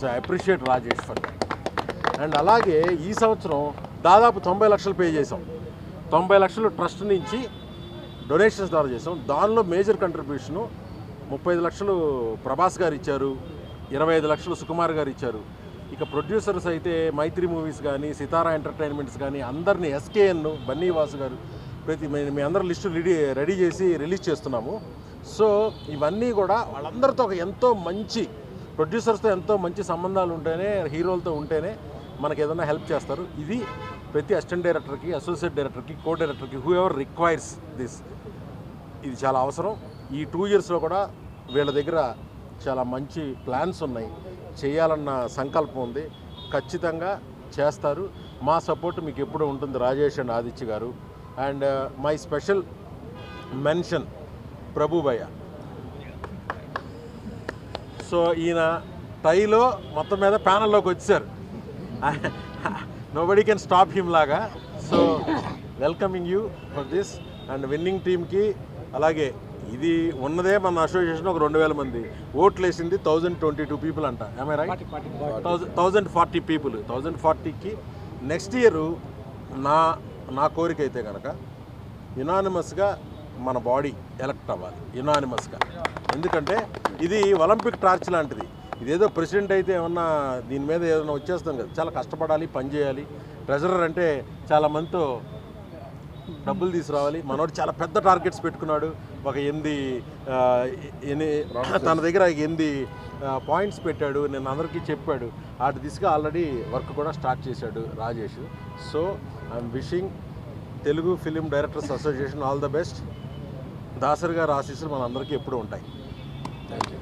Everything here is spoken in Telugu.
So I appreciate Rajesh for that. And అలాగే ఈ సంవత్సరం దాదాపు 90 లక్షలు పే చేసాం. 90 లక్షలు ట్రస్ట్ నుంచి డొనేషన్స్ ద్వారా చేసాం. దానిలో మేజర్ కంట్రిబ్యూషను 35 లక్షలు ప్రభాస్ గారు ఇచ్చారు, 25 లక్షలు సుకుమార్ గారు ఇచ్చారు. ఇక ప్రొడ్యూసర్స్ అయితే మైత్రి మూవీస్ కానీ, సితారా ఎంటర్టైన్మెంట్స్ కానీ అందరినీ, ఎస్కేఎన్, బన్నీవాసు గారు, మీ అందరూ లిస్టు రెడీ చేసి రిలీజ్ చేస్తున్నాము. సో ఇవన్నీ కూడా వాళ్ళందరితో ఎంతో మంచి ప్రొడ్యూసర్స్తో ఎంతో మంచి సంబంధాలు ఉంటేనే, హీరోలతో ఉంటేనే మనకు ఏదైనా హెల్ప్ చేస్తారు. ఇది ప్రతి అసిస్టెంట్ డైరెక్టర్కి, అసోసియేట్ డైరెక్టర్కి, కో డైరెక్టర్కి, హూ ఎవర్ రిక్వైర్స్ దిస్, ఇది చాలా అవసరం. ఈ 2 ఇయర్స్లో కూడా వీళ్ళ దగ్గర చాలా మంచి ప్లాన్స్ ఉన్నాయి, చేయాలన్న సంకల్పం ఉంది, ఖచ్చితంగా చేస్తారు. మా సపోర్ట్ మీకు ఎప్పుడు ఉంటుంది, రాజేష్ అండ్ ఆదిత్య గారు. అండ్ మై స్పెషల్ మెన్షన్ ప్రభుభయ్య. సో ఈయన టైలో మొత్తం మీద ప్యానల్లోకి వచ్చారు, నోబడీ కెన్ స్టాప్ హిమ్ లాగా. So welcoming you for this. And winning టీమ్కి, అలాగే ఇది ఉన్నదే మన అసోసియేషన్ ఒక 2000 మంది, ఓట్లు వేసింది 1022 పీపుల్ అంట. ఏమై రైట్? 1040 పీపుల్. 1040కి నెక్స్ట్ ఇయర్ నా కోరిక అయితే కనుక యునానిమస్గా మన బాడీ ఎలక్ట్ అవ్వాలి, యునానిమస్గా. ఎందుకంటే ఇది ఒలింపిక్ టార్చ్ లాంటిది. ఇదేదో ప్రెసిడెంట్ అయితే ఏమన్నా దీని మీద ఏదైనా వచ్చేస్తాం కదా, చాలా కష్టపడాలి, పని చేయాలి. ట్రెజరర్ అంటే చాలా మందితో డబ్బులు తీసుకురావాలి. మనోడు చాలా పెద్ద టార్గెట్స్ పెట్టుకున్నాడు. ఒక 8 తన దగ్గర 8 పాయింట్స్ పెట్టాడు, నేను అందరికీ చెప్పాడు. వాటి దిశగా ఆల్రెడీ వర్క్ కూడా స్టార్ట్ చేశాడు Rajesh. So I'm wishing Telugu film directors association all the best. Dasari గారి ఆశీస్సులు మన అందరికీ ఎప్పుడూ ఉంటాయి. Thank you.